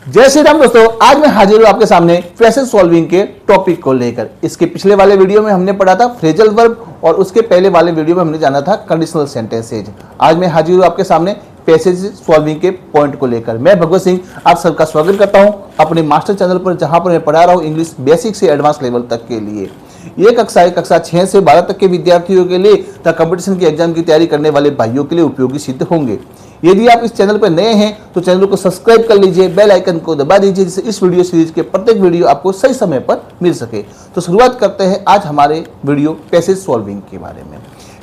जय श्री राम दोस्तों, आज मैं हाजिर हूं आपके सामने फ्रेसेज सॉल्विंग के टॉपिक को लेकर। इसके पिछले वाले वीडियो में हमने पढ़ा था फ्रेजल वर्ब और उसके पहले वाले वीडियो में हमने जाना था कंडीशनल सेंटेंसेज। आज मैं हाजिर हूं आपके सामने पैसेज सॉल्विंग के पॉइंट को लेकर। मैं भगवत सिंह आप सबका स्वागत करता हूं अपने मास्टर चैनल पर, जहां पर मैं पढ़ा रहा हूं इंग्लिश बेसिक से एडवांस लेवल तक के लिए। ये कक्षा 6 से 12 तक के विद्यार्थियों के लिए तथा कंपटीशन के एग्जाम की तैयारी करने वाले भाइयों के लिए उपयोगी सिद्ध होंगे। यदि आप इस चैनल पर नए हैं तो चैनल को सब्सक्राइब कर लीजिए, बेल आइकन को दबा दीजिए, जिससे इस वीडियो सीरीज के प्रत्येक वीडियो आपको सही समय पर मिल सके। तो शुरुआत करते हैं आज हमारे वीडियो पैसेज सॉल्विंग के बारे में।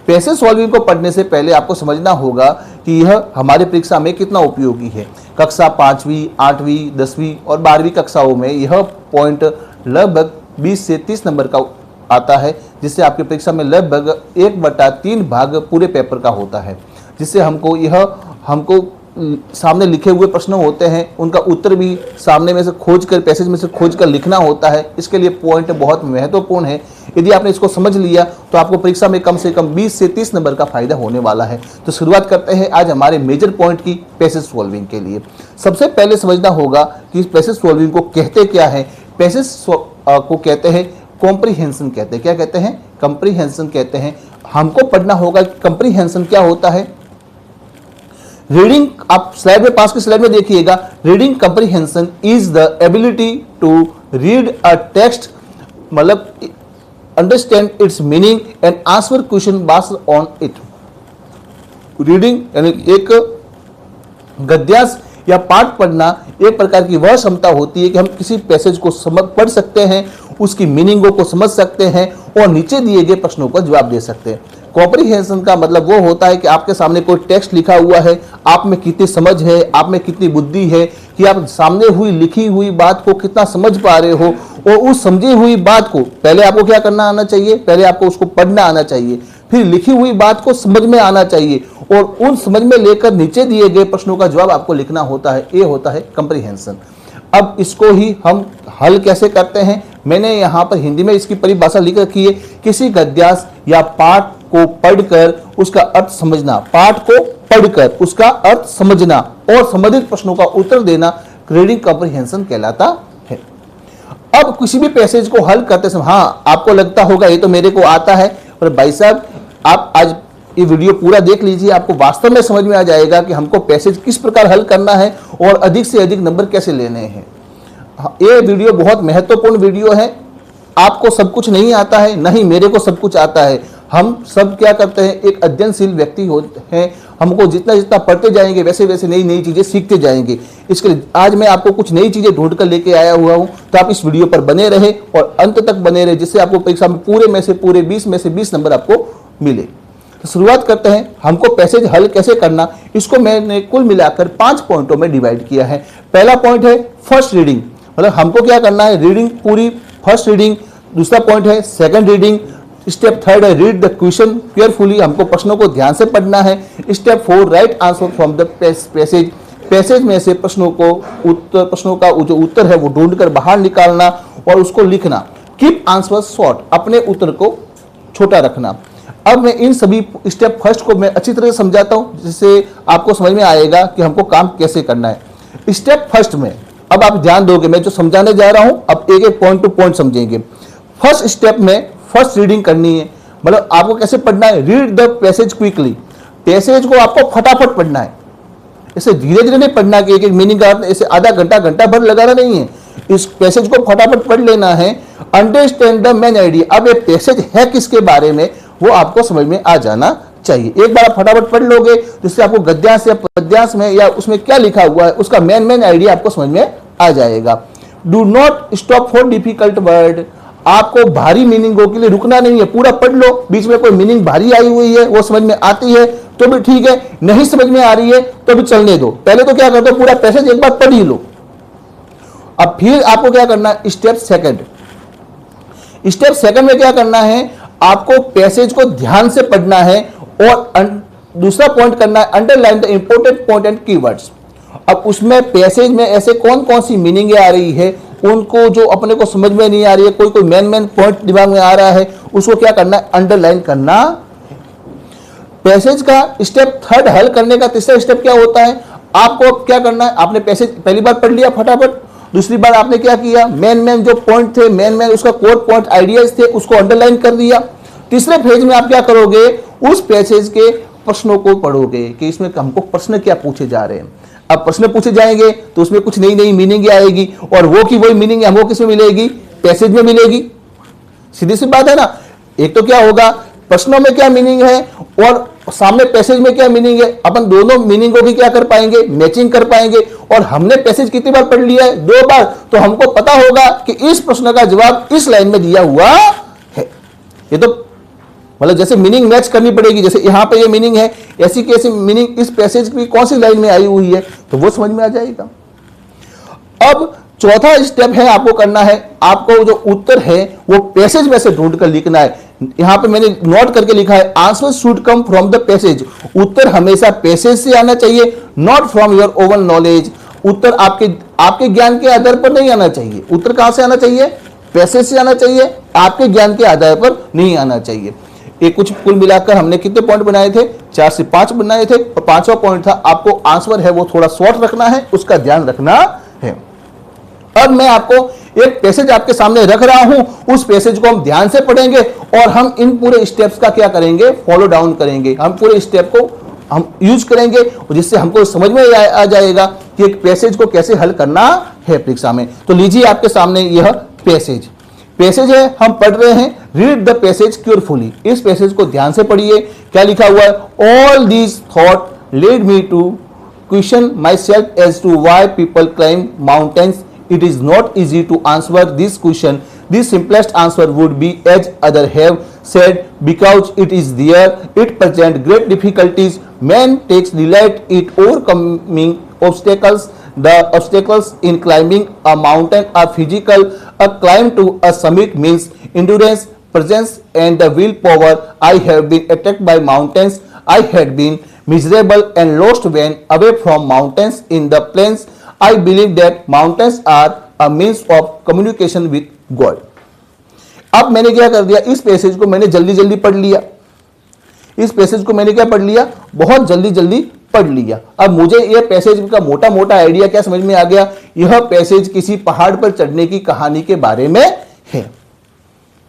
पैसेज सॉल्विंग को पढ़ने से पहले आपको समझना होगा कि यह हमारी परीक्षा में कितना उपयोगी है। कक्षा 5वीं, 8वीं, 10वीं और 12वीं कक्षाओं में यह पॉइंट लगभग 20 से 30 नंबर का आता है, जिससे आपकी परीक्षा में लगभग 1/3 भाग पूरे पेपर का होता है। जिससे हमको सामने लिखे हुए प्रश्न होते हैं, उनका उत्तर भी सामने में से खोजकर, पैसेज में से खोजकर लिखना होता है। इसके लिए पॉइंट बहुत महत्वपूर्ण है। यदि आपने इसको समझ लिया तो आपको परीक्षा में कम से कम 20 से 30 नंबर का फायदा होने वाला है। तो शुरुआत करते हैं आज हमारे मेजर पॉइंट की पैसेज सॉल्विंग के लिए। सबसे पहले समझना होगा कि पैसेज सॉल्विंग को कहते क्या है। पैसेज को कहते हैं कॉम्प्रीहेंशन कहते हैं। क्या कहते हैं? कॉम्प्रीहेंशन कहते हैं। हमको पढ़ना होगा कि कॉम्प्रीहेंशन क्या होता है। रीडिंग, आप स्लाइड में, पास की स्लाइड में देखिएगा। Reading comprehension is the ability to read a text, मतलब understand its meaning and answer question based on it. Reading यानी एक गद्यांश या पाठ पढ़ना एक प्रकार की वह क्षमता होती है कि हम किसी पैसेज को पढ़ सकते हैं, उसकी मीनिंगों को समझ सकते हैं और नीचे दिए गए प्रश्नों का जवाब दे सकते हैं। कॉम्प्रीहेंशन का मतलब वो होता है कि आपके सामने कोई टेक्स्ट लिखा हुआ है, आप में कितनी समझ है, आप में कितनी बुद्धि है कि आप सामने हुई लिखी हुई बात को कितना समझ पा रहे हो। और उस समझी हुई बात को पहले आपको क्या करना आना चाहिए, पहले आपको उसको पढ़ना आना चाहिए, फिर लिखी हुई बात को समझ में आना चाहिए और उन समझ में लेकर नीचे दिए गए प्रश्नों का जवाब आपको लिखना होता है। ये होता है कॉम्प्रीहेंशन। अब इसको ही हम हल कैसे करते हैं, मैंने यहाँ पर हिंदी में इसकी परिभाषा लिख रखी है। किसी गद्यांश या पाठ को पढ़कर उसका अर्थ समझना, पाठ को पढ़कर उसका अर्थ समझना और संबंधित प्रश्नों का उत्तर देना रीडिंग कॉम्प्रीहेंशन कहलाता है। अब किसी भी पैसेज को हल करते समय, हाँ आपको लगता होगा ये तो मेरे को आता है, पर भाई साहब आप आज ये वीडियो पूरा देख लीजिए, आपको वास्तव में समझ में आ जाएगा कि हमको पैसेज किस प्रकार हल करना है और अधिक से अधिक नंबर कैसे लेने हैं। ये वीडियो बहुत महत्वपूर्ण वीडियो है। आपको सब कुछ नहीं आता है, नहीं मेरे को सब कुछ आता है। हम सब क्या करते हैं, एक अध्ययनशील व्यक्ति होते हैं। हमको जितना जितना पढ़ते जाएंगे वैसे वैसे नई नई चीजें सीखते जाएंगे। इसके लिए आज मैं आपको कुछ नई चीजें ढूंढ कर लेके आया हुआ हूं, तो आप इस वीडियो पर बने रहे और अंत तक बने रहे, जिससे आपको परीक्षा में पूरे 20 में से 20 नंबर आपको मिले। तो शुरुआत करते हैं, हमको पैसेज हल कैसे करना। इसको मैंने कुल मिलाकर 5 पॉइंटों में डिवाइड किया है। पहला पॉइंट है फर्स्ट रीडिंग, मतलब हमको क्या करना है, रीडिंग पूरी फर्स्ट रीडिंग। दूसरा पॉइंट है सेकंड रीडिंग। स्टेप 3 है रीड द क्वेश्चन केयरफुली, हमको प्रश्नों को ध्यान से पढ़ना है। Step 4 right answer from the passage, passage में से प्रश्नों का जो उत्तर है वो ढूंढकर बाहर निकालना और उसको लिखना। कीप आंसर शॉर्ट, अपने उत्तर को छोटा रखना। अब मैं इन सभी स्टेप फर्स्ट को मैं अच्छी तरह से समझाता हूं, जिससे आपको समझ में आएगा कि हमको काम कैसे करना है। स्टेप फर्स्ट में अब आप ध्यान दोगे, मैं जो समझाने जा रहा हूं अब एक एक पॉइंट टू पॉइंट समझेंगे। फर्स्ट स्टेप में फर्स्ट रीडिंग करनी है, मतलब आपको कैसे पढ़ना है, read the passage quickly. Passage को आपको फटाफट पढ़ना है, इसे धीरे धीरे नहीं पढ़ना कि एक एक मीनिंग का ऐसे आधा घंटा भर लगाना नहीं है। इस पैसेज को फटाफट पढ़ लेना है। अंडरस्टैंड द मेन आइडिया, अब ये पैसेज है किसके बारे में वो आपको समझ में आ जाना चाहिए। एक बार फटाफट पढ़ लोगे जिससे आपको गद्यांश या पद्यांश में या उसमें क्या लिखा हुआ है उसका मेन आइडिया आपको समझ में आ जाएगा। Do not stop for difficult word, आपको भारी मीनिंगों के लिए रुकना नहीं है, पूरा पढ़ लो। बीच में कोई मीनिंग भारी आई हुई है, वो समझ में आती है तो भी ठीक है, नहीं समझ में आ रही है तो भी चलने दो। पहले तो क्या कर दो, पूरा पैसेज एक बार पढ़ ही लो। अब फिर आपको क्या करना है, स्टेप सेकंड में क्या करना है, आपको पैसेज को ध्यान से पढ़ना है और दूसरा पॉइंट करना है underline the important point and keywords. अब उसमें पैसेज में ऐसे कौन कौन सी मीनिंग आ रही है, उनको जो अपने को समझ में नहीं आ रही है, कोई मेन पॉइंट दिमाग में आ रहा है, उसको क्या करना है, अंडरलाइन करना। पैसेज का स्टेप 3 हल करने का तीसरा स्टेप क्या होता है, आपको क्या करना है, आपने पैसेज पहली बार पढ़ लिया फटाफट, दूसरी बार आपने क्या किया, मेन जो पॉइंट थे, मेन उसका कोर पॉइंट आइडियाज थे उसको अंडरलाइन कर दिया। तीसरे फेज में आप क्या करोगे, उस पैसेज के प्रश्नों को पढ़ोगे कि इसमें हमको प्रश्न क्या पूछे जा रहे हैं। अब प्रश्न पूछे जाएंगे तो उसमें कुछ नई नई मीनिंग आएगी, और वो की वही मीनिंग हमको किसमें मिलेगी, पैसेज में मिलेगी। सीधी सी बात है ना। एक तो क्या होगा, प्रश्नों में क्या मीनिंग है और सामने पैसेज में क्या मीनिंग है, अपन दोनों मीनिंगों की क्या कर पाएंगे, मैचिंग कर पाएंगे। और हमने पैसेज कितनी बार पढ़ लिया है, 2 बार, तो हमको पता होगा कि इस प्रश्न का जवाब इस लाइन में दिया हुआ है। ये तो मतलब जैसे मीनिंग मैच करनी पड़ेगी, जैसे यहां पे ये मीनिंग है, ऐसी कैसी मीनिंग इस पैसेज की कौन सी लाइन में आई हुई है, तो वो समझ में आ जाएगा। अब चौथा स्टेप है आपको करना है, आपको जो उत्तर है वो पैसेज में से ढूंढ कर लिखना है। यहां पे मैंने नोट करके लिखा है, answer should come from the passage. उत्तर हमेशा पैसेज से आना चाहिए, not from your own knowledge. उत्तर आपके ज्ञान के आधार पर नहीं आना चाहिए। उत्तर कहां से आना चाहिए, पैसेज से आना चाहिए, आपके ज्ञान के आधार पर नहीं आना चाहिए। ये कुछ कुल मिलाकर हमने कितने पॉइंट बनाए थे, 4 से 5 बनाए थे, और 5वां पॉइंट था आपको आंसर है वो थोड़ा शॉर्ट रखना है, उसका ध्यान रखना है। अब मैं आपको एक पैसेज आपके सामने रख रहा हूं, उस पैसेज को हम ध्यान से पढ़ेंगे और हम इन पूरे स्टेप्स का क्या करेंगे, फॉलो डाउन करेंगे। हम पूरे स्टेप को हम यूज करेंगे, जिससे हमको समझ में आ जाएगा कि एक पैसेज को कैसे हल करना है परीक्षा में। तो लीजिए आपके सामने यह पैसेज है, हम पढ़ रहे हैं, रीड द पैसेज केयरफुली। इस पैसेज को ध्यान से पढ़िए। क्या लिखा हुआ है, all these thought led me to question myself as to why people climb mountains. It is not easy to answer this question. The simplest answer would be as others have said, because it is there. It presents great difficulties. Man takes delight in overcoming obstacles. The obstacles in climbing a mountain are physical. A climb to a summit means endurance, presence, and the willpower. I have been attacked by mountains. I had been miserable and lost when away from mountains in the plains. I believe that mountains are a means of communication with God. अब मैंने क्या कर दिया, इस passage को मैंने जल्दी जल्दी पढ़ लिया। इस पैसेज को मैंने क्या पढ़ लिया, बहुत जल्दी जल्दी पढ़ लिया। अब मुझे यह पैसेज का मोटा मोटा आइडिया क्या समझ में आ गया, यह पैसेज किसी पहाड़ पर चढ़ने की कहानी के बारे में है।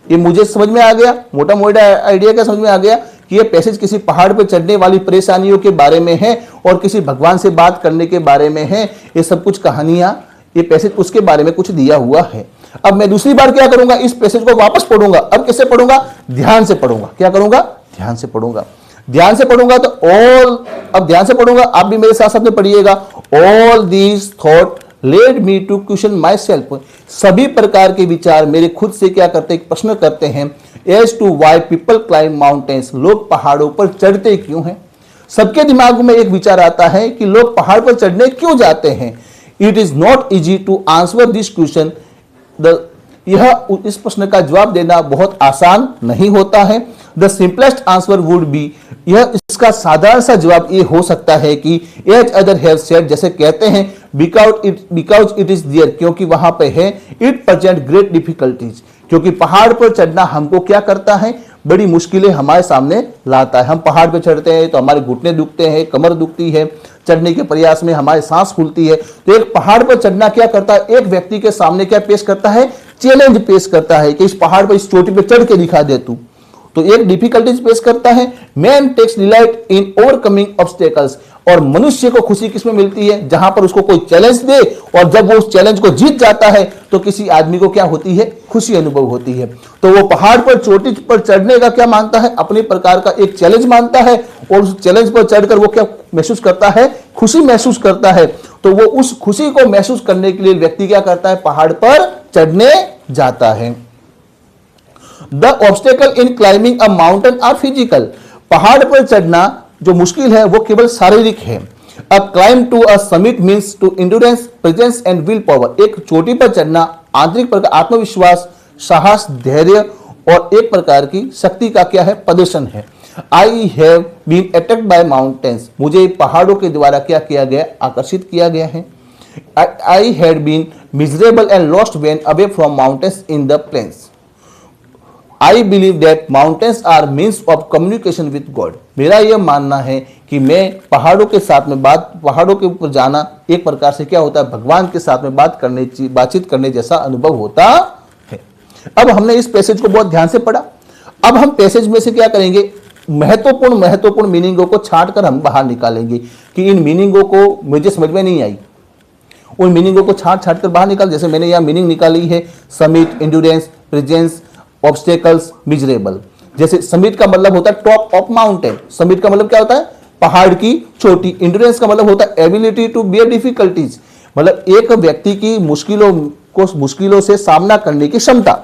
ये मुझे समझ में आ गया, मोटा मोटा आइडिया क्या समझ में आ गया कि ये पैसेज किसी पहाड़ पर चढ़ने वाली परेशानियों के बारे में है और किसी भगवान से बात करने के बारे में है। ये सब कुछ कहानियां, ये पैसेज उसके बारे में कुछ दिया हुआ है। अब मैं दूसरी बार क्या करूंगा, इस पैसेज को वापस पढ़ूंगा। अब कैसे पढ़ूंगा, ध्यान से पढ़ूंगा। क्या करूंगा, ध्यान से पढ़ूंगा। ध्यान से पढ़ूंगा तो अब ध्यान से पढ़ूंगा, आप भी मेरे साथ साथ में पढ़िएगा। All these thought led me to question myself. सभी प्रकार के विचार मेरे खुद से क्या करते हैं, प्रश्न करते हैं। As to why people climb mountains, लोग पहाड़ों पर चढ़ते क्यों हैं। सबके दिमाग में एक विचार आता है कि लोग पहाड़ पर चढ़ने क्यों जाते हैं। It is not easy to answer this question. इस प्रश्न का जवाब देना बहुत आसान नहीं होता है। The simplest answer would be, यह इसका साधारण सा जवाब ये हो सकता है कि एज अदर हैव सेड, जैसे कहते हैं, बिकॉज इट इज देयर, क्योंकि वहां पे है। इट प्रेजेंट ग्रेट डिफिकल्टीज, क्योंकि पहाड़ पर चढ़ना हमको क्या करता है, बड़ी मुश्किलें हमारे सामने लाता है। हम पहाड़ पर चढ़ते हैं तो हमारे घुटने दुखते हैं, कमर दुखती है, चढ़ने के प्रयास में हमारी सांस फूलती है। तो एक पहाड़ पर चढ़ना क्या करता है, एक व्यक्ति के सामने क्या पेश करता है, चैलेंज पेश करता है कि इस पहाड़ पर, इस चोटी पर चढ़ के दिखा दे तू। तो एक डिफिकल्टीज पेश करता है। Man takes delight in overcoming obstacles, और मनुष्य को खुशी किसमें मिलती है, जहां पर उसको कोई चैलेंज दे और जब वो उस चैलेंज को जीत जाता है तो किसी आदमी को क्या होती है, खुशी अनुभव होती है। तो वो पहाड़ पर चोटी पर चढ़ने का क्या मानता है, अपने प्रकार का एक चैलेंज मानता है, और उस चैलेंज पर चढ़कर वो क्या महसूस करता है, खुशी महसूस करता है। तो वो उस खुशी को महसूस करने के लिए व्यक्ति क्या करता है, पहाड़ पर चढ़ने जाता है। The obstacle in climbing a mountain are physical, पहाड़ पर चढ़ना जो मुश्किल है वो केवल शारीरिक है। A climb to a summit means to endurance, presence and will power, एक चोटी पर चढ़ना आंतरिक प्रकार आत्मविश्वास, साहस, धैर्य और एक प्रकार की शक्ति का क्या है, प्रदर्शन है। I have been attacked by mountains, मुझे पहाड़ों के द्वारा क्या किया गया, आकर्षित किया गया है। I had been miserable and lost when away from mountains in the plains, I believe that mountains are means of communication with God. मेरा यह मानना है कि मैं पहाड़ों के साथ में पहाड़ों के ऊपर जाना एक प्रकार से क्या होता है, भगवान के साथ में बातचीत करने जैसा अनुभव होता है। अब हमने इस पैसेज को बहुत ध्यान से पढ़ा। अब हम पैसेज में से क्या करेंगे, महत्वपूर्ण मीनिंगों को छांट कर हम बाहर निकालेंगे कि इन मीनिंगों को मुझे समझ में नहीं आई, उन मीनिंगों को छांट कर बाहर निकाल। जैसे मैंने यहाँ मीनिंग निकाली है, summit, endurance, presence, obstacles, miserable. जैसे समिट का मतलब होता है टॉप ऑफ माउंटेन, समिट का मतलब क्या होता है, पहाड़ की चोटी। एंड्योरेंस का मतलब होता है एबिलिटी टू बियर डिफिकल्टीज, मतलब एक व्यक्ति की मुश्किलों से सामना करने की क्षमता।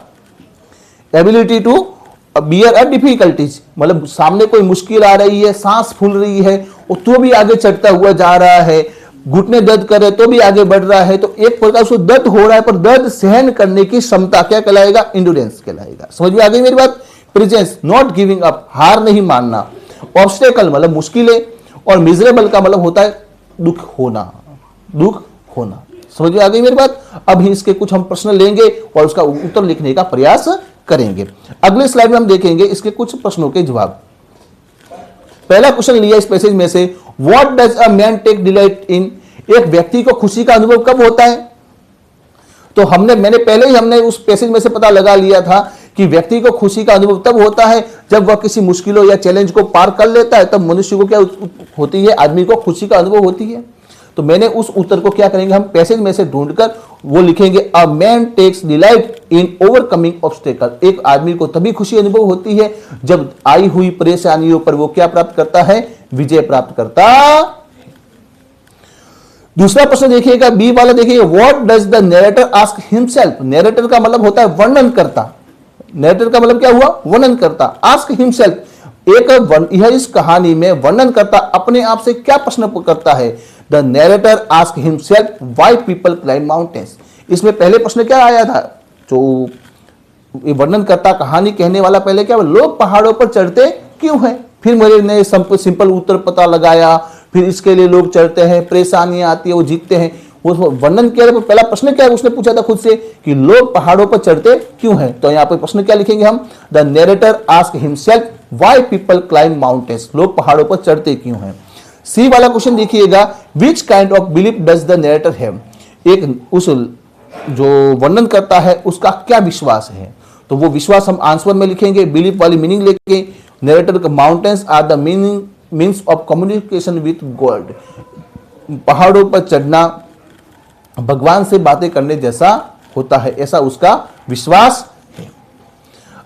Ability to bear a difficulties मतलब सामने कोई मुश्किल आ रही है, सांस फूल रही है और तो भी आगे चढ़ता हुआ जा रहा है, घुटने दर्द कर रहे तो भी आगे बढ़ रहा है, तो एक प्रकार से दर्द हो रहा है पर दर्द सहन करने की क्षमता क्या कहलाएगा, एंड्योरेंस कहलाएगा। समझ में आ गई मेरी बात। प्रेजेंस, नॉट गिविंग अप, हार नहीं मानना। ऑब्स्टेकल मतलब मुश्किलें, और मिजरेबल का मतलब होता है दुख होना। समझ में आ गई मेरी बात। अब इसके कुछ हम प्रश्न लेंगे और उसका उत्तर लिखने का प्रयास करेंगे। अगले स्लाइड में हम देखेंगे इसके कुछ प्रश्नों के जवाब। पहला क्वेश्चन लिया इस पैसेज में से, what does a man take delight in, एक व्यक्ति को खुशी का अनुभव कब होता है। तो मैंने पहले ही उस पैसेज में से पता लगा लिया था कि व्यक्ति को खुशी का अनुभव तब होता है जब वह किसी मुश्किलों या चैलेंज को पार कर लेता है, तब मनुष्य को क्या होती है, आदमी को खुशी का अनुभव होती है। तो मैंने उस उत्तर को क्या करेंगे, हम पैसेज में से ढूंढकर वो लिखेंगे, a man takes delight in overcoming obstacle, एक आदमी को तभी खुशी अनुभव होती है जब आई हुई परेशानियों पर वो क्या प्राप्त करता है, विजय प्राप्त करता। दूसरा प्रश्न देखिएगा, बी वाला देखिए, what does the narrator ask himself. Narrator का मतलब होता है वर्णनकर्ता। नरेटर का मतलब क्या हुआ, वर्णनकर्ता। आस्क हिमसेल्फ, यह इस कहानी में वर्णनकर्ता अपने आप से क्या प्रश्न करता है। The narrator ask himself why people climb mountains. इसमें पहले प्रश्न क्या आया था, जो वर्णनकर्ता कहानी कहने वाला पहले क्या, लोग पहाड़ों पर चढ़ते क्यों हैं। फिर मेरे ने सिंपल उत्तर पता लगाया, फिर इसके लिए लोग चढ़ते हैं, परेशानियां आती है, वो जीतते हैं। वो वर्णन किया, पहला प्रश्न क्या है, उसने पूछा था खुद से कि लोग पहाड़ों पर चढ़ते क्यों हैं। तो यहाँ पे प्रश्न क्या लिखेंगे हम, the narrator ask himself why people climb mountains, लोग पहाड़ों पर चढ़ते क्यों हैं। सी वाला क्वेश्चन देखिएगा, which kind of belief does the narrator have, एक उस जो वर्णन करता है उसका क्या विश्वास है। तो वो विश्वास हम आंसर में लिखेंगे, बिलीफ वाली मीनिंग लेके। नरेटर का mountains are the means of communication with God, पहाड़ों पर चढ़ना भगवान से बातें करने जैसा होता है, ऐसा उसका विश्वास है।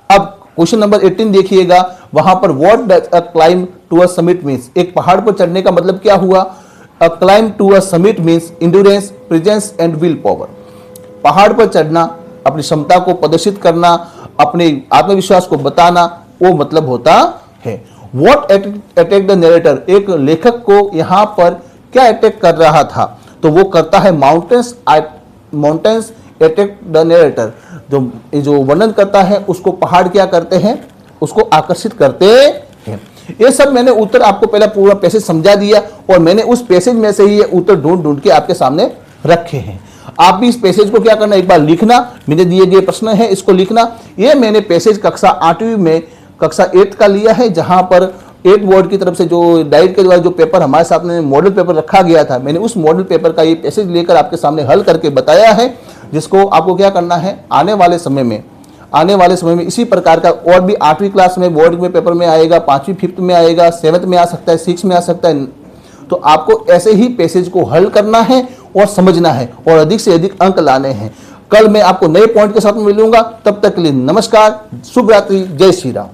अब क्वेश्चन नंबर 18 देखिएगा, वहां पर what does a climb to a summit means, एक पहाड़ पर चढ़ने का मतलब क्या हुआ। A climb to a summit means endurance, presence and will power. पहाड़ पर चढ़ना, अपनी क्षमता को प्रदर्शित करना, अपने आत्मविश्वास को बताना, वो मतलब होता है। व्हाट अटैक द नरेटर, एक लेखक को यहां पर क्या अटैक कर रहा था, तो वो करता है माउंटेन्स अटैक द नरेटर, जो वर्णन करता है उसको पहाड़ क्या करते हैं, उसको आकर्षित करते हैं। ये सब मैंने उत्तर आपको पहले पूरा पैसेज समझा दिया और मैंने उस पैसेज में से ही ये उत्तर ढूंढ के आपके सामने रखे हैं। आप भी इस पैसेज को क्या करना, एक बार लिखना, मेरे दिए गए प्रश्न है इसको लिखना। ये मैंने पैसेज कक्षा 8वीं में कक्षा 8 का लिया है, जहां पर 8 बोर्ड की तरफ से जो डाइट के द्वारा जो पेपर हमारे सामने मॉडल पेपर रखा गया था, मैंने उस मॉडल पेपर का ये पैसेज लेकर आपके सामने हल करके बताया है, जिसको आपको क्या करना है, आने वाले समय में इसी प्रकार का और भी 8वीं क्लास में बोर्ड में पेपर में आएगा, 5वीं 5th में आएगा, 7th में आ सकता है, 6 में आ सकता है। तो आपको ऐसे ही पैसेज को हल करना है और समझना है और अधिक से अधिक अंक लाने हैं। कल मैं आपको नए पॉइंट के साथ मिलूंगा, तब तक के लिए नमस्कार, शुभ रात्रि, जय श्री राम।